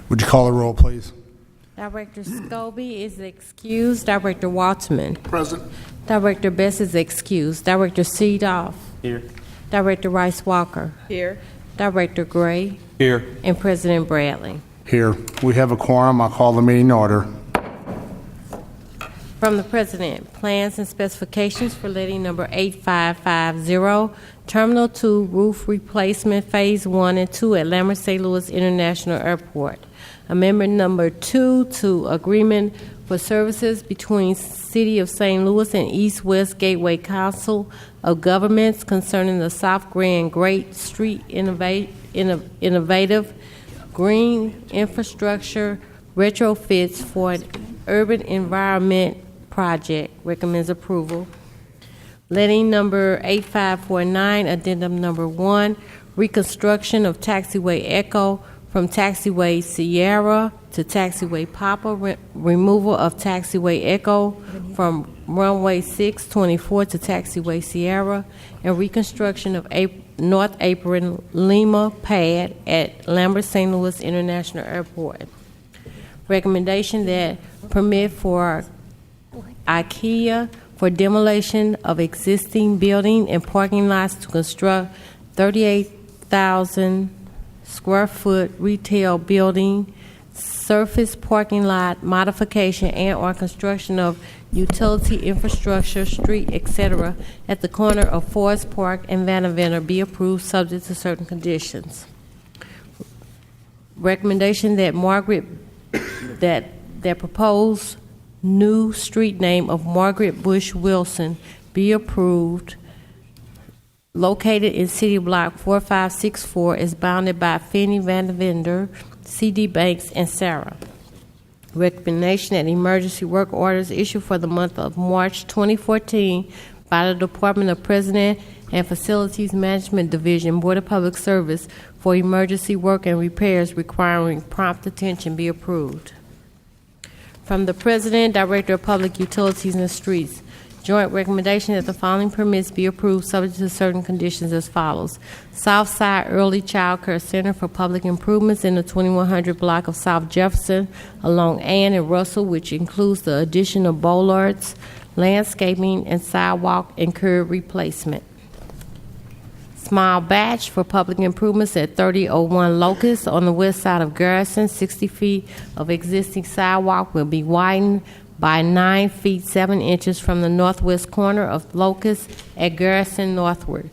Would you call the roll, please? Director Skouby is excused. Director Waelterman. Present. Director Bess is excused. Director Siedhoff. Here. Director Rice Walker. Here. Director Gray. Here. And President Bradley. Here. We have a quorum. I'll call the meeting to order. From the President, plans and specifications for letting number 8550, Terminal 2 roof replacement Phase 1 and 2 at Lambert St. Louis International Airport. Amendment number 2 to agreement for services between City of St. Louis and East West Gateway Council of Governments concerning the South Grand Great Street Innovative Green Infrastructure retrofits for an urban environment project. Recommends approval. Letting number 8549, addendum number 1, reconstruction of taxiway Echo from taxiway Sierra to taxiway Papa, removal of taxiway Echo from runway 624 to taxiway Sierra, and reconstruction of North Apron Lima pad at Lambert St. Louis International Airport. Recommendation that permit for IKEA for demolition of existing building and parking lots to construct 38,000 square foot retail building, surface parking lot modification and or construction of utility infrastructure, street, etc. at the corner of Forest Park and Vanaventer be approved subject to certain conditions. Recommendation that that proposed new street name of Margaret Bush Wilson be approved, located in City Block 4564, is bounded by Finney Vanavender, C.D. Banks, and Sarah. Recommendation that emergency work orders issued for the month of March 2014 by the Department of President and Facilities Management Division, Board of Public Service, for emergency work and repairs requiring prompt attention be approved. From the President, Director of Public Utilities and Streets, joint recommendation that the following permits be approved subject to certain conditions as follows. Southside Early Child Care Center for public improvements in the 2100 block of South Jefferson along Ann and Russell, which includes the addition of bollards, landscaping, and sidewalk and curb replacement. Small Batch for public improvements at 3001 Locust on the west side of Garrison. 60 feet of existing sidewalk will be widened by 9 feet 7 inches from the northwest corner of Locust at Garrison northward.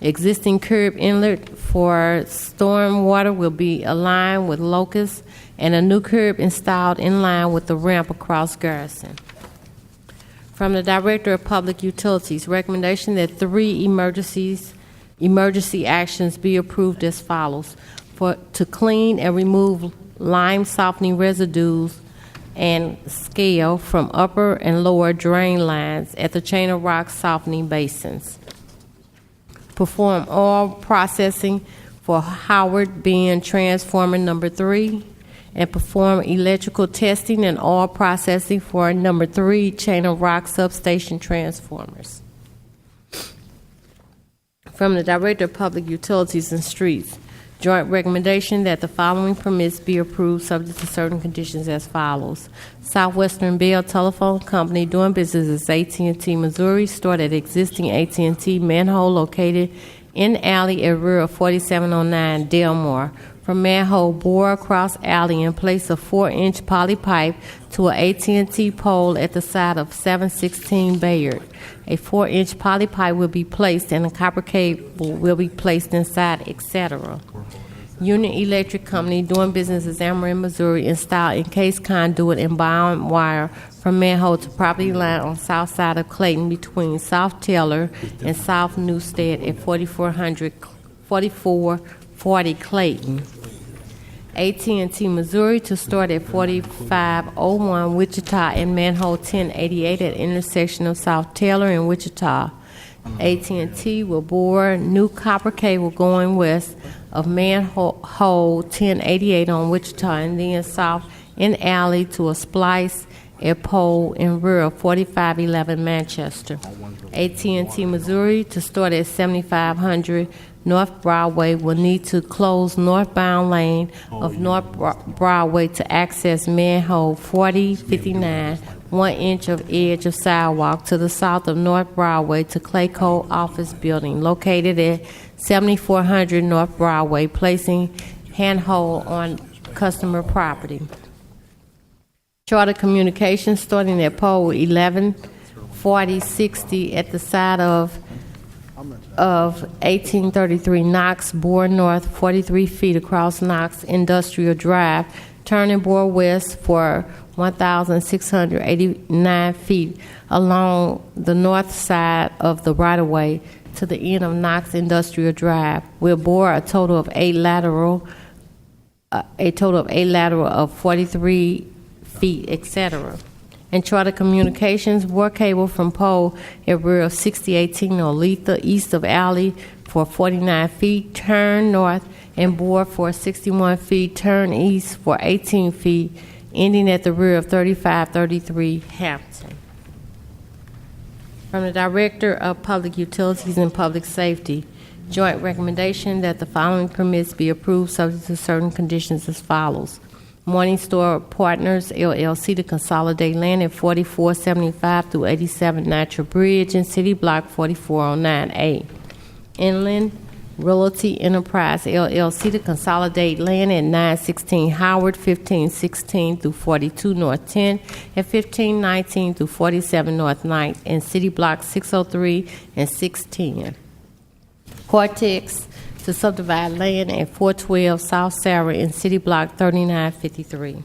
Existing curb inlet for storm water will be aligned with Locust and a new curb installed in line with the ramp across Garrison. From the Director of Public Utilities, recommendation that 3 emergency actions be approved as follows. To clean and remove lime softening residues and scale from upper and lower drain lines at the Chain of Rock softening basins. Perform oil processing for Howard Bend Transformer number 3, and perform electrical testing and oil processing for number 3 Chain of Rock substation transformers. From the Director of Public Utilities and Streets, joint recommendation that the following permits be approved subject to certain conditions as follows. Southwestern Bell Telephone Company doing business as AT&T Missouri, stored at existing AT&T manhole located in alley at rear of 4709 Delmore. From manhole bore across alley and place a 4-inch poly pipe to an AT&T pole at the side of 716 Bayard. A 4-inch poly pipe will be placed and a copper cable will be placed inside, etc. Union Electric Company doing business as Amarin, Missouri, installed encased conduit and bound wire from manhole to property line on south side of Clayton between South Taylor and South Newstead at 4440 Clayton. AT&T Missouri to start at 4501 Wichita and manhole 1088 at intersection of South Taylor and Wichita. AT&T will bore new copper cable going west of manhole 1088 on Wichita and then south in alley to a splice at pole in rear of 4511 Manchester. AT&T Missouri to start at 7500 North Broadway will need to close northbound lane of North Broadway to access manhole 4059, 1 inch of edge of sidewalk to the south of North Broadway to Clayco Office Building located at 7400 North Broadway, placing handhold on customer property. Charter Communications starting at pole 114060 at the side of 1833 Knox, bore north 43 feet across Knox Industrial Drive, turning bore west for 1,689 feet along the north side of the right-of-way to the end of Knox Industrial Drive. Will bore a total of 8 lateral of 43 feet, etc. And Charter Communications, bore cable from pole at rear of 6018 Oletha, east of alley for 49 feet, turn north, and bore for 61 feet, turn east for 18 feet, ending at the rear of 3533 Hampton. From the Director of Public Utilities and Public Safety, joint recommendation that the following permits be approved subject to certain conditions as follows. Morningstar Partners, LLC, to consolidate land at 4475 through 87 Natural Bridge in City Block 4409A. Inland Realty Enterprise, LLC, to consolidate land at 916 Howard, 1516 through 42 North 10, and 1519 through 47 North 9th, in City Block 603 and 610. Cortex, to subdivide land at 412 South Sarah in City Block 3953.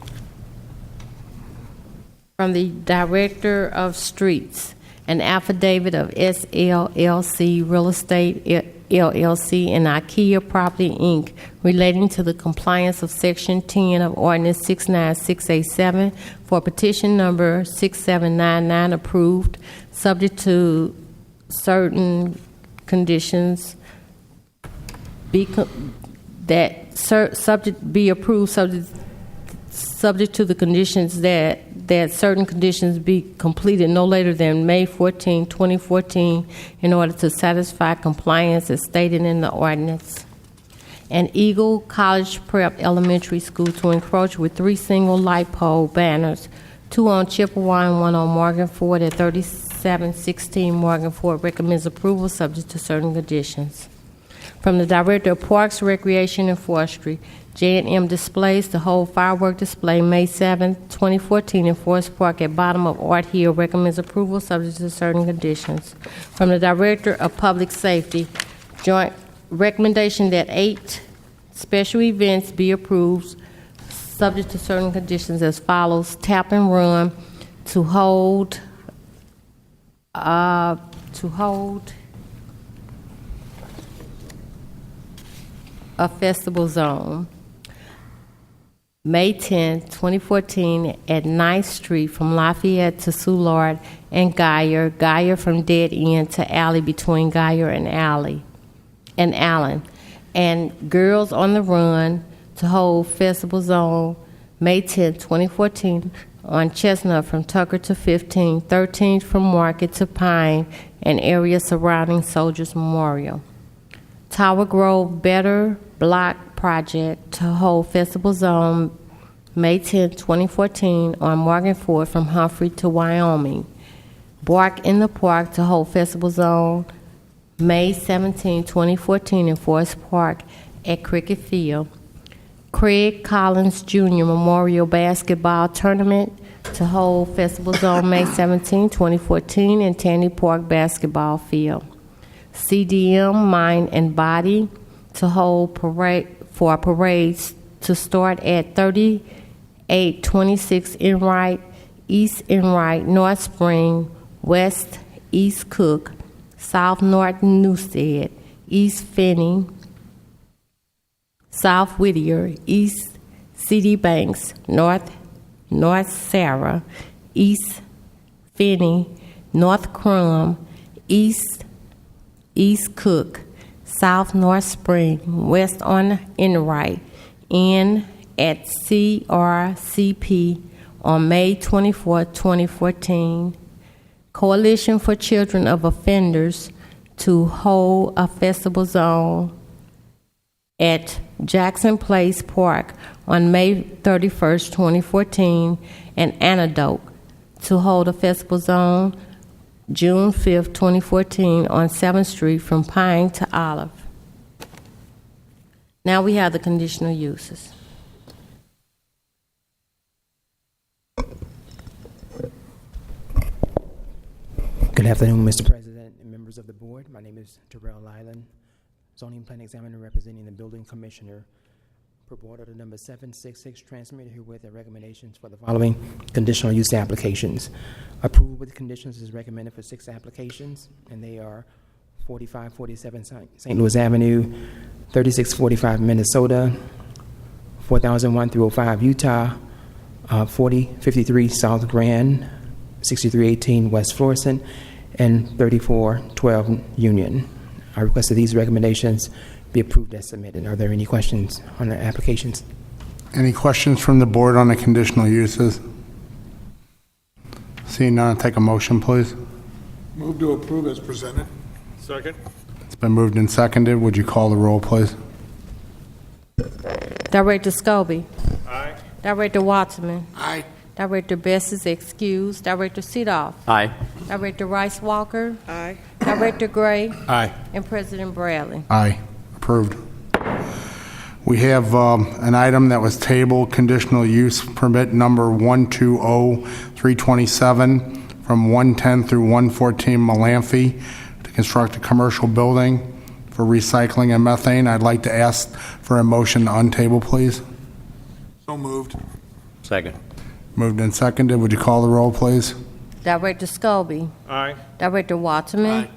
From the Director of Streets, an affidavit of SLLC Real Estate LLC and IKEA Property Inc. relating to the compliance of Section 10 of Ordinance 69687 for petition number 6799 approved, subject to certain conditions subject to the conditions that certain conditions be completed no later than May 14, 2014, in order to satisfy compliance as stated in the ordinance. And Eagle College Prep Elementary School to encroach with 3 single light pole banners, 2 on Chippewa and 1 on Morgan Ford at 3716 Morgan Ford, recommends approval subject to certain conditions. From the Director of Parks, Recreation, and Forestry, J&M Displays to hold firework display May 7, 2014 in Forest Park at bottom of Art Hill, recommends approval subject to certain conditions. From the Director of Public Safety, joint recommendation that 8 special events be approved subject to certain conditions as follows. Tap and Run to hold a festival zone. May 10, 2014 at 9th Street from Lafayette to Soulard and Geyer from Dead End to Alley between Geyer and Allen. And Girls on the Run to hold festival zone May 10, 2014 on Chestnut from Tucker to 15, 13th from Market to Pine, and area surrounding Soldiers Memorial. Tower Grove Better Block Project to hold festival zone May 10, 2014 on Morgan Ford from Humphrey to Wyoming. Bark in the Park to hold festival zone May 17, 2014 in Forest Park at Cricket Field. Craig Collins Jr. Memorial Basketball Tournament to hold festival zone May 17, 2014 in Tandy Park Basketball Field. CDM Mind and Body to hold parades to start at 3826 Enright, East Enright, North Spring, West East Cook, South Norton Newstead, East Finney, South Whittier, East CD Banks, North Sarah, East Finney, North Crum, East Cook, South North Spring, West on Enright, in at CRCP on May 24, 2014. Coalition for Children of Offenders to hold a festival zone at Jackson Place Park on May 31st, 2014, and Antidote to hold a festival zone June 5th, 2014, on 7th Street from Pine to Olive. Now we have the conditional uses. Good afternoon, Mr. President and members of the board. My name is Terrell Lyland, zoning plan examiner representing the building commissioner. Per board order number 766, transmitted herewith the recommendations for the following conditional use applications. Approval with conditions is recommended for 6 applications, and they are 4547 St. Louis Avenue, 3645 Minnesota, 4001 through 05 Utah, 4053 South Grand, 6318 West Florissant, and 3412 Union. I request that these recommendations be approved as submitted. Are there any questions on the applications? Any questions from the board on the conditional uses? Seeing none, take a motion, please. Move to approve as presented. Second. It's been moved and seconded. Would you call the roll, please? Director Skouby. Aye. Director Waelterman. Aye. Director Bess is excused. Director Siedhoff. Aye. Director Rice Walker. Aye. Director Gray. Aye. And President Bradley. Aye. Approved. We have an item that was tabled, conditional use permit number 120327 from 110 through 114 Malamphy to construct a commercial building for recycling and methane. I'd like to ask for a motion to untable, please. So moved. Second. Moved and seconded. Would you call the roll, please? Director Skouby. Aye. Director Waelterman. Aye.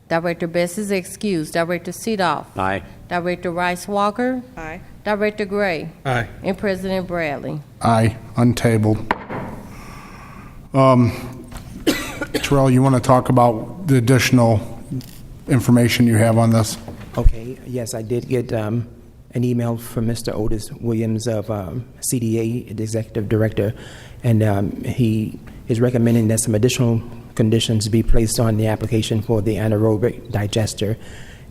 Director Bess is excused. Director Siedhoff. Aye. Director Rice Walker. Aye. Director Gray. Aye. And President Bradley. Aye. Untabled. Terrell, you want to talk about the additional information you have on this? Okay, yes, I did get an email from Mr. Otis Williams of CDA, the executive director, and he is recommending that some additional conditions be placed on the application for the anaerobic digester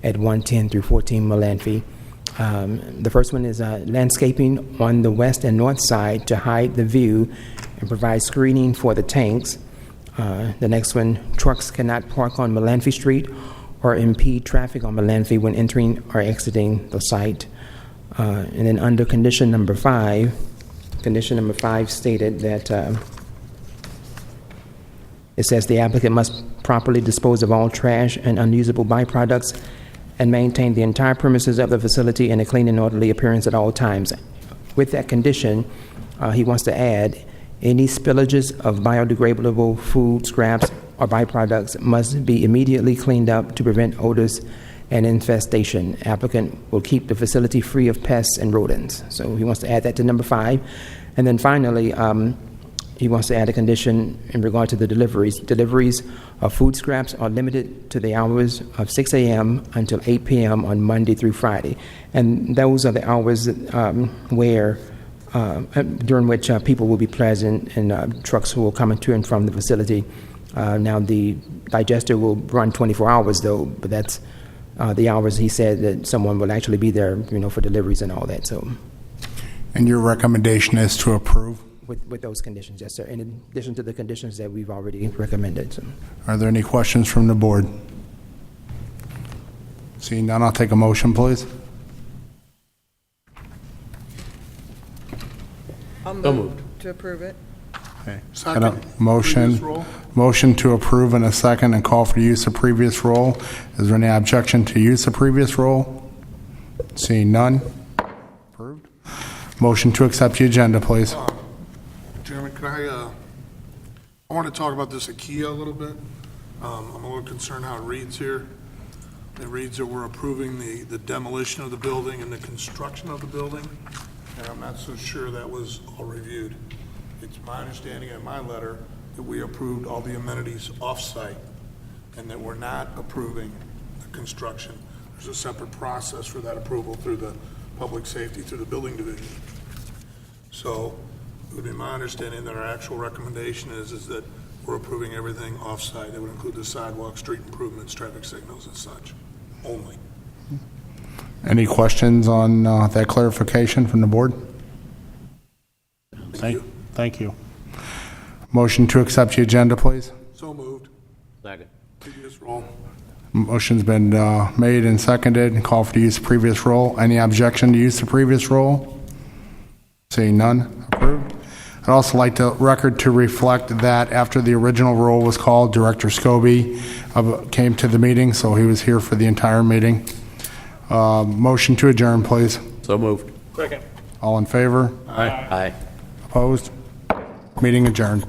at 110 through 14 Malamphy. The first one is landscaping on the west and north side to hide the view and provide screening for the tanks. The next one, trucks cannot park on Malamphy Street or impede traffic on Malamphy when entering or exiting the site. And then under condition number 5 stated that it says the applicant must properly dispose of all trash and unusable byproducts and maintain the entire premises of the facility in a clean and orderly appearance at all times. With that condition, he wants to add any spillages of biodegradable food scraps or byproducts must be immediately cleaned up to prevent odors and infestation. Applicant will keep the facility free of pests and rodents. So he wants to add that to number 5. And then finally, he wants to add a condition in regard to the deliveries. Deliveries of food scraps are limited to the hours of 6 a.m. until 8 p.m. on Monday through Friday. And those are the hours during which people will be present and trucks will come to and from the facility. Now, the digester will run 24 hours, though, but that's the hours he said that someone will actually be there, for deliveries and all that. So, And your recommendation is to approve? with those conditions, yes, sir, in addition to the conditions that we've already recommended. So. Are there any questions from the board? Seeing none, I'll take a motion, please. I'll move to approve it. Okay. Second. Got a motion to approve in a second and call for use of previous roll. Is there any objection to use of previous roll? Seeing none. Approved. Motion to accept the agenda, please. Chairman, can I want to talk about this IKEA a little bit. I'm a little concerned how it reads here. It reads that we're approving the demolition of the building and the construction of the building, and I'm not so sure that was all reviewed. It's my understanding in my letter that we approved all the amenities off-site and that we're not approving the construction. There's a separate process for that approval through the public safety, through the building division. So it would be my understanding that our actual recommendation is that we're approving everything off-site. It would include the sidewalk, street improvements, traffic signals and such, only. Any questions on that clarification from the board? Thank you. Motion to accept the agenda, please. So moved. Second. Previous roll. Motion's been made and seconded and call for the use of previous roll. Any objection to use of previous roll? Seeing none, approved. I'd also like the record to reflect that after the original roll was called, Director Skouby came to the meeting, so he was here for the entire meeting. Motion to adjourn, please. So moved. Second. All in favor? Aye. Opposed? Meeting adjourned.